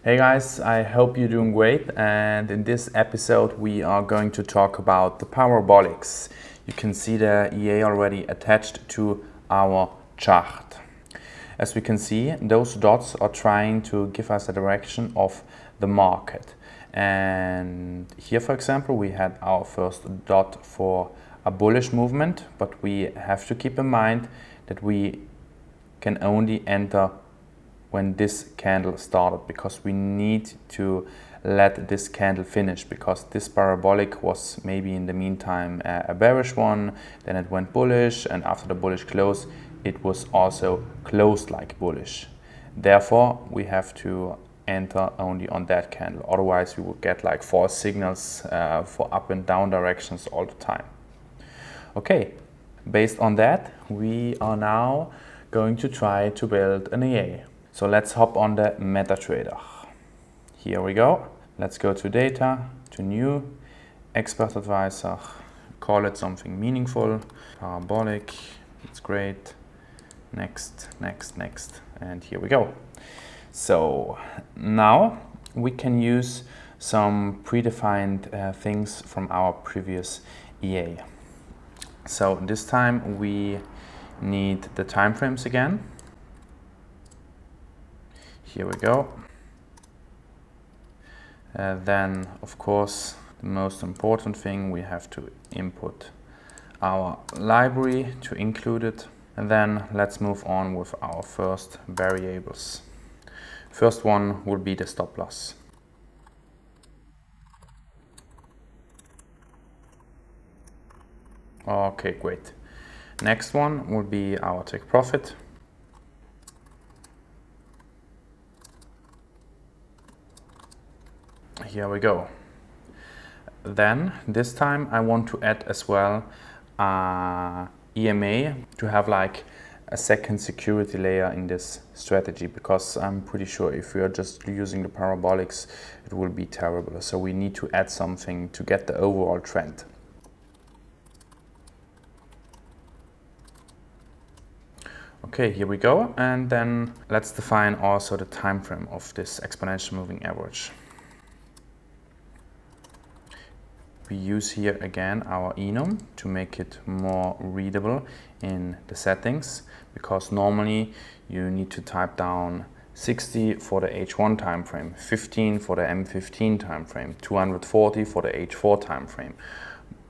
Hey guys, I hope you're doing great, and in this episode we are going to talk about the parabolics. You can see the EA already attached to our chart. As we can see, those dots are trying to give us a direction of the market. And here, for example, we had our first dot for a bullish movement, but we have to keep in mind that we can only enter when this candle started, because we need to let this candle finish, because this parabolic was maybe in the meantime a bearish one, then it went bullish, and after the bullish close it was also closed like bullish. Therefore we have to enter only on that candle, otherwise we will get like false signals for up and down directions all the time. Okay, based on that we are now going to try to build an EA. So let's hop on the MetaTrader. Here we go. Let's go to data, to new, expert advisor, call it something meaningful, parabolic, it's great, next, next, next, and here we go. So now we can use some predefined things from our previous EA. So this time we need the time frames again. Here we go. Then, of course, the most important thing, we have to input our library to include it. And then let's move on with our first variables. First one will be the stop loss. Okay, great. Next one will be our take profit. Here we go. Then this time I want to add as well EMA to have like a second security layer in this strategy, because I'm pretty sure if we are just using the parabolics it will be terrible. So we need to add something to get the overall trend. Okay, here we go, and then let's define also the time frame of this exponential moving average. We use here again our enum to make it more readable in the settings, because normally you need to type down 60 for the H1 time frame, 15 for the M15 time frame, 240 for the H4 time frame.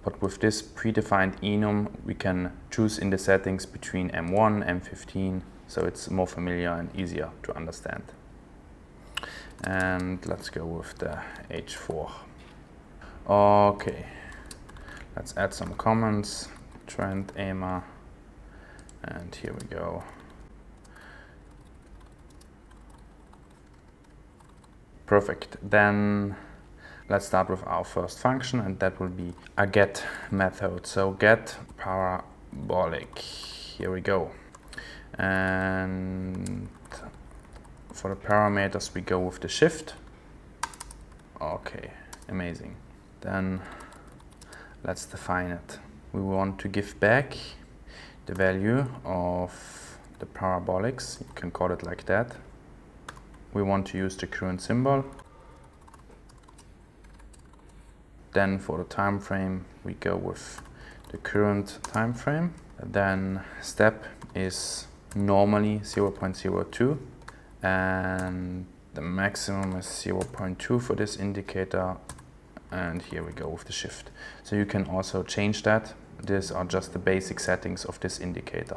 But with this predefined enum we can choose in the settings between M1 and M15, so it's more familiar and easier to understand. And let's go with the H4. Okay, let's add some comments, trend, EMA, and here we go. Perfect. Then let's start with our first function, and that will be a get method. So get parabolic, here we go. And for the parameters we go with the shift. Okay, amazing. Then let's define it. We want to give back the value of the parabolics, you can call it like that. We want to use the current symbol. Then for the time frame we go with the current time frame. Then step is normally 0.02 and the maximum is 0.2 for this indicator. And here we go with the shift. So you can also change that. These are just the basic settings of this indicator.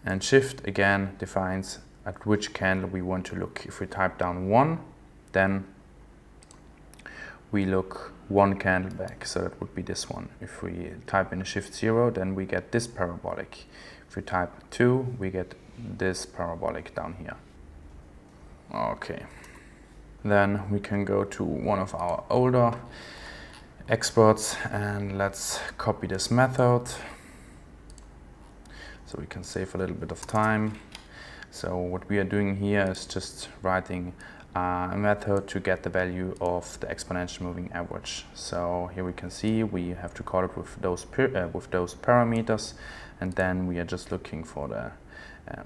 And shift again defines at which candle we want to look. If we type down 1, then we look one candle back, so that would be this one. If we type in a shift 0, then we get this parabolic. If we type 2, we get this parabolic down here. Okay. Then we can go to one of our older experts and let's copy this method so we can save a little bit of time. So what we are doing here is just writing a method to get the value of the exponential moving average. So here we can see we have to call it with those parameters, and then we are just looking for the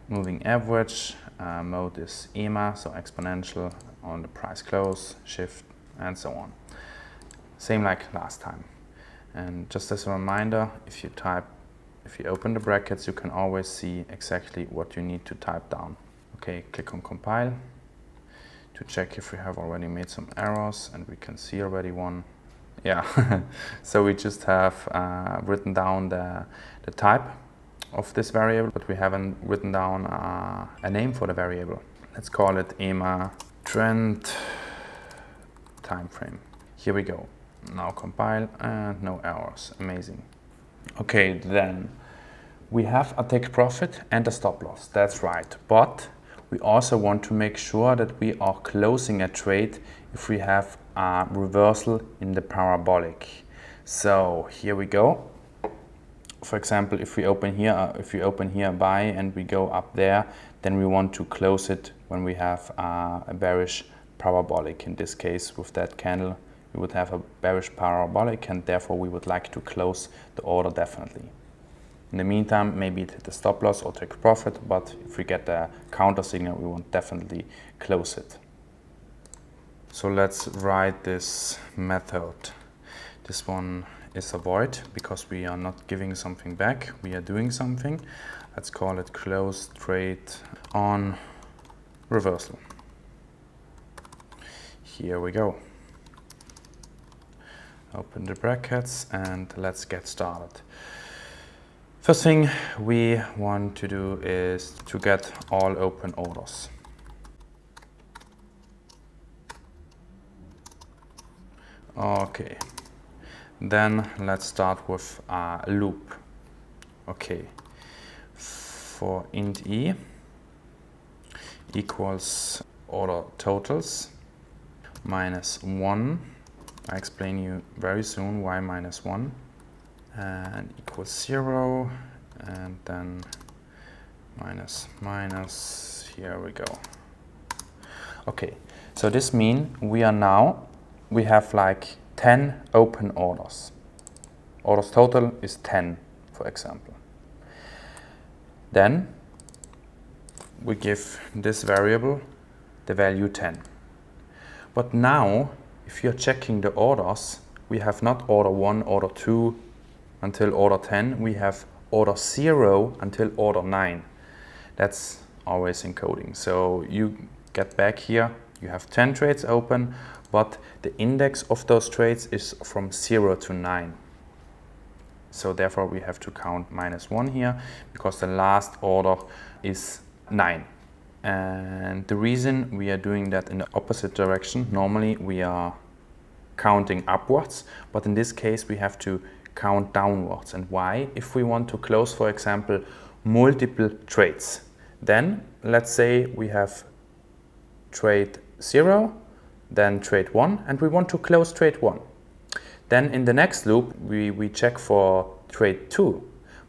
Moving average, mode is EMA, so exponential on the price close, shift, and so on. Same like last time. And just as a reminder, if you open the brackets, you can always see exactly what you need to type down. Okay, click on compile to check if we have already made some errors, and we can see already one. Yeah, so we just have written down the type of this variable, but we haven't written down a name for the variable. Let's call it EMA trend time frame. Here we go. Now compile and no errors. Amazing. Okay, then we have a take profit and a stop loss. That's right. But we also want to make sure that we are closing a trade if we have a reversal in the parabolic. So here we go. For example, if we open here buy and we go up there, then we want to close it when we have a bearish parabolic. In this case, with that candle, we would have a bearish parabolic, and therefore we would like to close the order definitely. In the meantime, maybe it hit the stop loss or take profit, but if we get a counter signal, we want definitely close it. So let's write this method. This one is a void because we are not giving something back, we are doing something. Let's call it close trade on reversal. Here we go. Open the brackets and let's get started. First thing we want to do is to get all open orders. Okay, then let's start with a loop. Okay, for int e equals order totals minus 1. I explain you very soon why minus 1, and equals 0, and then minus minus. Here we go. Okay, so this means we have like 10 open orders. Orders total is 10, for example. Then we give this variable the value 10. But now, if you're checking the orders, we have not order 1, order 2 until order 10. We have order 0 until order 9. That's always encoding. So you get back here, you have 10 trades open, but the index of those trades is from 0 to 9. So therefore we have to count minus 1 here because the last order is 9. And the reason we are doing that in the opposite direction, normally we are counting upwards, but in this case we have to count downwards. And why? If we want to close, for example, multiple trades, then let's say we have trade 0, then trade 1, and we want to close trade 1. Then in the next loop we check for trade 2,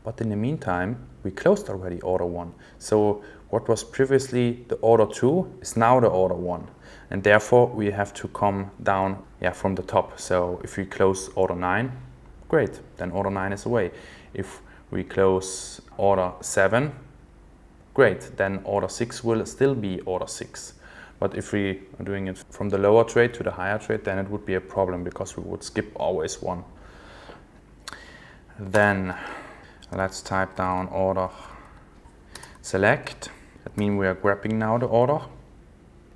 but in the meantime we closed already order 1. So what was previously the order 2 is now the order 1, and therefore we have to come down from the top. So if we close order 9, great, then order 9 is away. If we close order 7, great, then order 6 will still be order 6. But if we are doing it from the lower trade to the higher trade, then it would be a problem because we would skip always one. Then let's type down order select. That means we are grabbing now the order.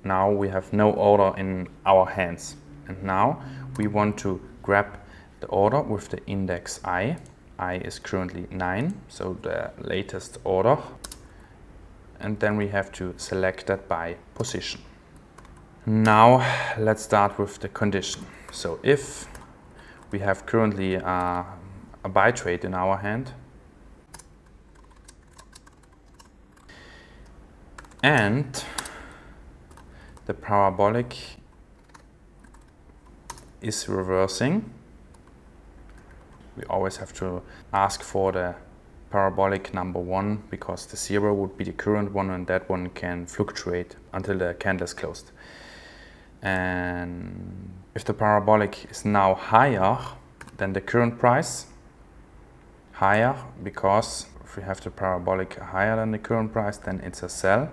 Now we have no order in our hands. And now we want to grab the order with the index I. I is currently 9, so the latest order. And then we have to select that by position. Now let's start with the condition. So if we have currently a buy trade in our hand, and the parabolic is reversing, we always have to ask for the parabolic number 1 because the 0 would be the current one and that one can fluctuate until the candle is closed. And if the parabolic is now higher than the current price, higher because If we have the parabolic higher than the current price, then it's a sell.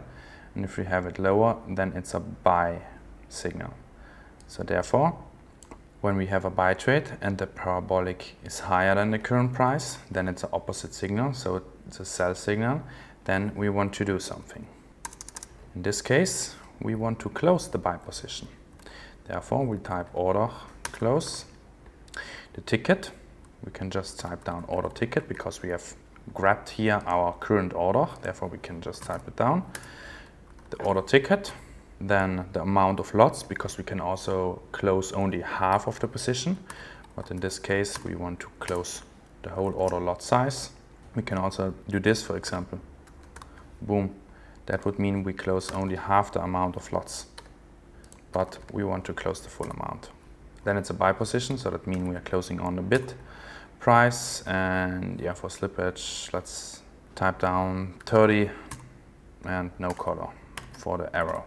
And if we have it lower, then it's a buy signal. So therefore, when we have a buy trade and the parabolic is higher than the current price, then it's an opposite signal, so it's a sell signal. Then we want to do something. In this case, we want to close the buy position. Therefore, we type order close. The ticket, we can just type down order ticket because we have grabbed here our current order. Therefore, we can just type it down. The order ticket, then the amount of lots, because we can also close only half of the position. But in this case, we want to close the whole order lot size. We can also do this, for example. Boom. That would mean we close only half the amount of lots, but we want to close the full amount. Then it's a buy position, so that means we are closing on the bid price. And yeah, for slippage, let's type down 30 and no color for the arrow.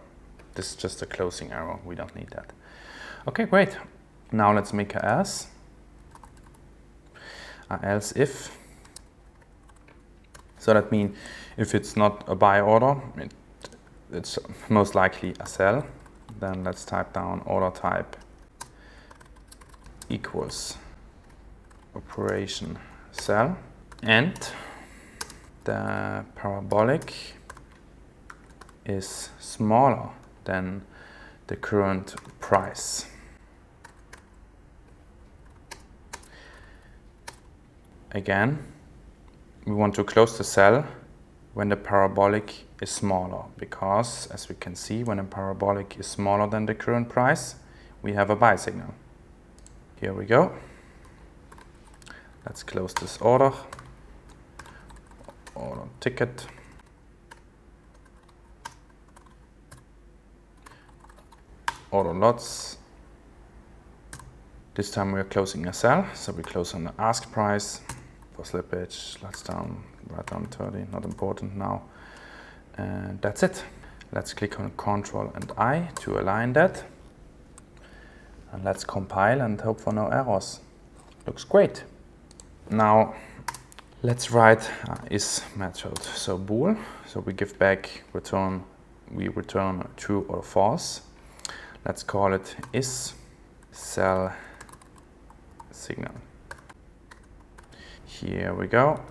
This is just a closing arrow, we don't need that. Okay, great. Now let's make a else. A else if. So that means if it's not a buy order, it's most likely a sell. Then let's type down order type equals operation sell, and the parabolic is smaller than the current price. Again, we want to close the sell when the parabolic is smaller, because as we can see, when a parabolic is smaller than the current price, we have a buy signal. Here we go. Let's close this order. Order ticket. Order lots. This time we are closing a sell, so we close on the ask price. For slippage, let's write down 30, not important now. And that's it. Let's click on Ctrl and I to align that. And let's compile and hope for no errors. Looks great. Now let's write is method. So bool, so we give back return, we return true or false. Let's call it is sell signal. Here we go.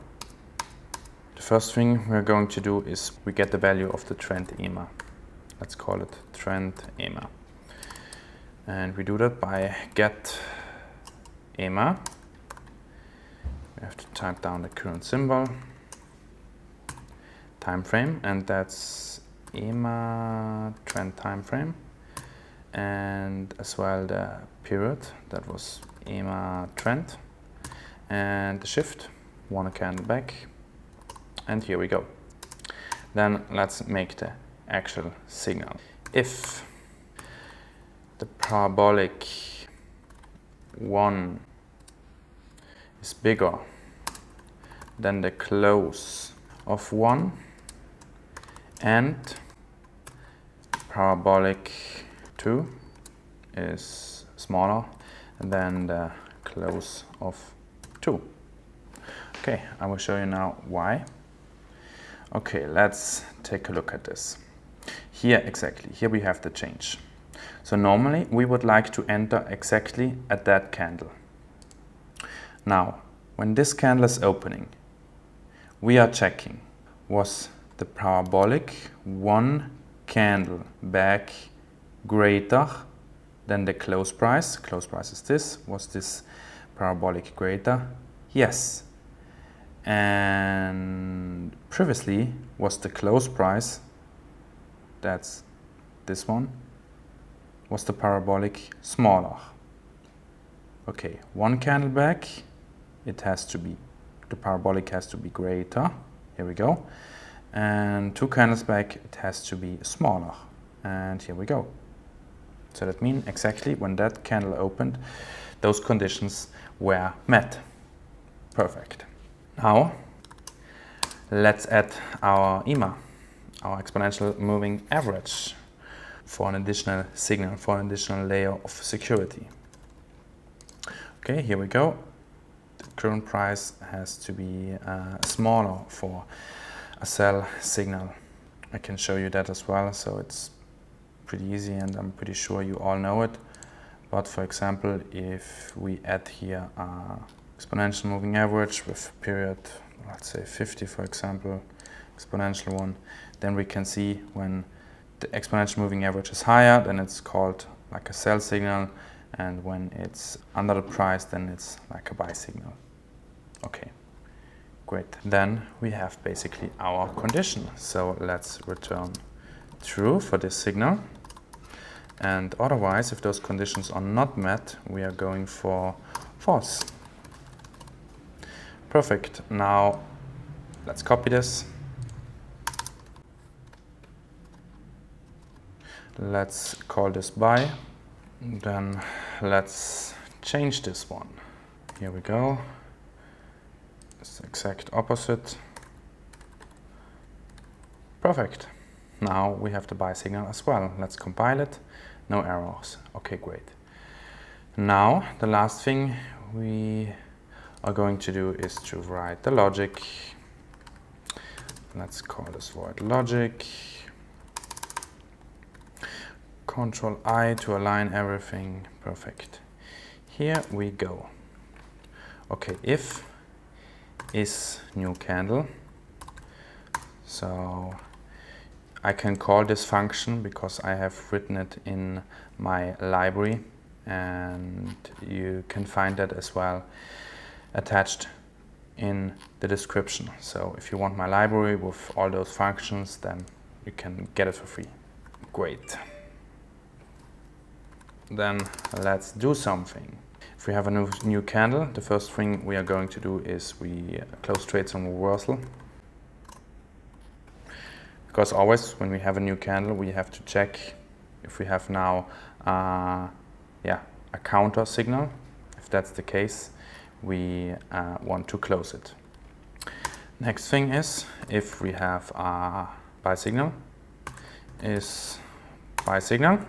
The first thing we're going to do is we get the value of the trend EMA. Let's call it trend EMA. And we do that by get EMA. We have to type down the current symbol, time frame, and that's EMA trend time frame, and as well the period, that was EMA trend, and the shift, one candle back, and here we go. Then let's make the actual signal. If the parabolic 1 is bigger than the close of 1 and parabolic 2 is smaller than the close of 2. Okay, I will show you now why. Okay, let's take a look at this. Here exactly, here we have the change. So normally we would like to enter exactly at that candle. Now, when this candle is opening, we are checking, was the parabolic 1 candle back greater than the close price? Close price is this. Was this parabolic greater? Yes. And previously was the close price, that's this one, was the parabolic smaller? Okay, 1 candle back, it has to be, the parabolic has to be greater. Here we go. And 2 candles back, it has to be smaller. And here we go. So that means exactly when that candle opened, those conditions were met. Perfect. Now, let's add our EMA, our exponential moving average, for an additional signal, for an additional layer of security. Okay, here we go. the current price has to be smaller for a sell signal. I can show you that as well, so it's pretty easy and I'm pretty sure you all know it. But for example, if we add here exponential moving average with period, let's say 50 for example, exponential one, then we can see when the exponential moving average is higher, then it's called like a sell signal, and when it's under the price, then it's like a buy signal. Okay, great. Then we have basically our condition. So let's return true for this signal. And otherwise, if those conditions are not met, we are going for false. Perfect. Now let's copy this. Let's call this buy. Then let's change this one. Here we go. It's the exact opposite. Perfect. Now we have the buy signal as well. Let's compile it. No errors. Okay, great. Now the last thing we are going to do is to write the logic. Let's call this void logic. Control I to align everything. Perfect. Here we go. Okay, if is new candle. So I can call this function because I have written it in my library, and you can find that as well attached in the description. So if you want my library with all those functions, then you can get it for free. Great. Then let's do something. If we have a new candle, the first thing we are going to do is we close trades on reversal. Because always when we have a new candle, we have to check if we have now a counter signal. If that's the case, we want to close it. Next thing is, if we have a buy signal, is buy signal.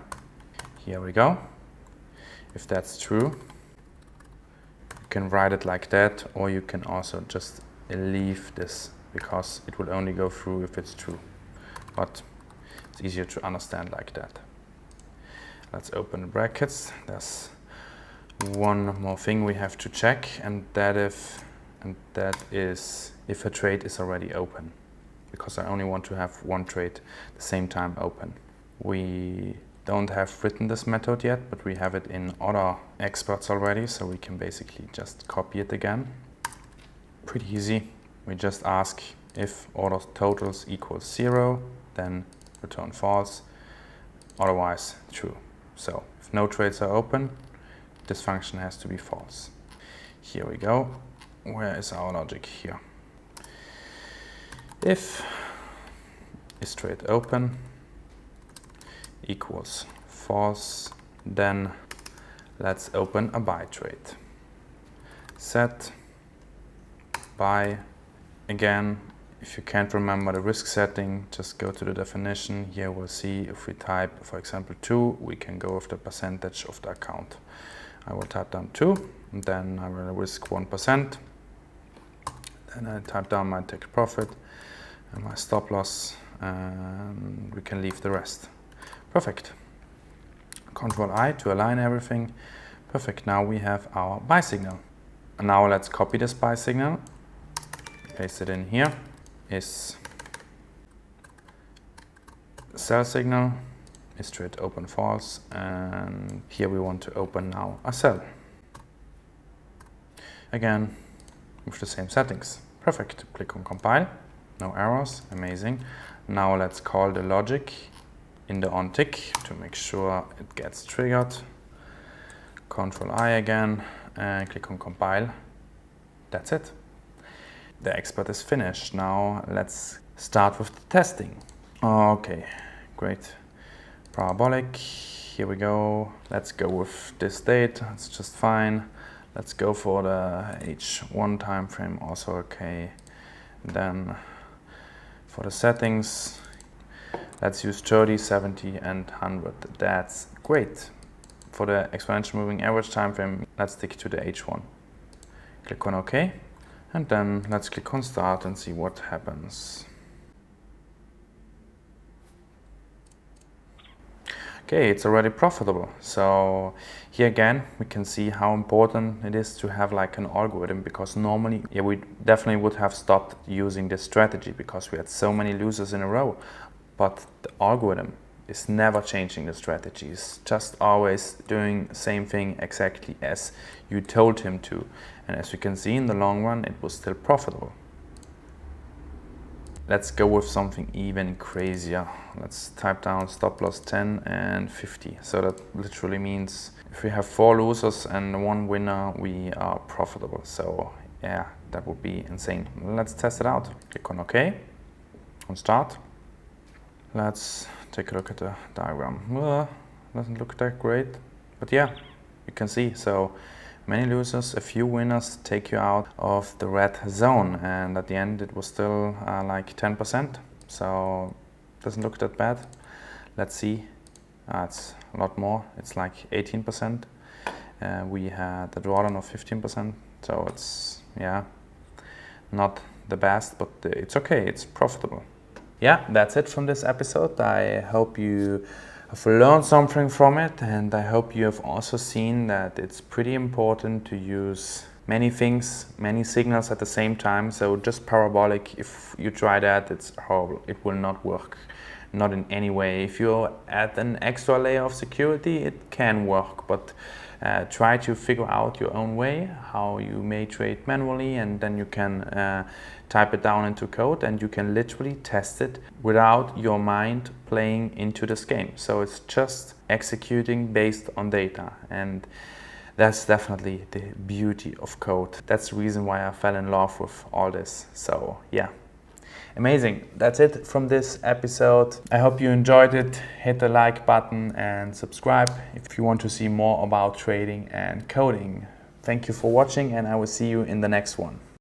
Here we go. If that's true, you can write it like that, or you can also just leave this because it will only go through if it's true. But it's easier to understand like that. Let's open the brackets. There's one more thing we have to check, and that is if a trade is already open, because I only want to have one trade at the same time open. We don't have written this method yet, but we have it in other experts already, so we can basically just copy it again. Pretty easy. We just ask if order totals equals 0, then return false, otherwise true. So if no trades are open, this function has to be false. Here we go. Where is our logic here? If is trade open equals false, then let's open a buy trade. Set buy. Again, if you can't remember the risk setting, just go to the definition. Here we'll see if we type, for example, 2, we can go with the percentage of the account. I will type down 2, and then I will risk 1%. Then I type down my take profit and my stop loss, and we can leave the rest. Perfect. Control I to align everything. Perfect. Now we have our buy signal. And now let's copy this buy signal. Paste it in here. Is sell signal, is trade open false, and here we want to open now a sell. Again, with the same settings. Perfect. Click on compile. No errors. Amazing. Now let's call the logic in the on tick to make sure it gets triggered. Control I again and click on compile. That's it. The expert is finished. Now let's start with the testing. Okay, great. Parabolic, here we go. Let's go with this date, that's just fine. Let's go for the H1 time frame, also okay. Then for the settings, let's use 30, 70 and 100. That's great. For the exponential moving average time frame, let's stick to the H1. Click on OK, and then let's click on Start and see what happens. Okay, it's already profitable. So here again, we can see how important it is to have like an algorithm, because normally, yeah, we definitely would have stopped using this strategy because we had so many losers in a row. But the algorithm is never changing the strategy. It's just always doing the same thing exactly as you told him to. And as you can see, in the long run, it was still profitable. Let's go with something even crazier. Let's type down stop loss 10 and 50. So that literally means if we have 4 losers and 1 winner, we are profitable. So yeah, that would be insane. Let's test it out. Click on OK, on Start. Let's take a look at the diagram. Doesn't look that great, but yeah, you can see. So many losers, a few winners take you out of the red zone, and at the end it was still like 10%. So doesn't look that bad. Let's see. It's a lot more. It's like 18%. We had a drawdown of 15%. So it's, yeah, not the best, but it's okay. It's profitable. Yeah, that's it from this episode. I hope you have learned something from it, and I hope you have also seen that it's pretty important to use many things, many signals at the same time. So just parabolic, if you try that, it's horrible. It will not work, not in any way. If you add an extra layer of security, it can work, but try to figure out your own way, how you may trade manually, and then you can type it down into code, and you can literally test it without your mind playing into this game. So it's just executing based on data, and that's definitely the beauty of code. That's the reason why I fell in love with all this. So yeah, amazing. That's it from this episode. I hope you enjoyed it. Hit the like button and subscribe if you want to see more about trading and coding. Thank you for watching, and I will see you in the next one.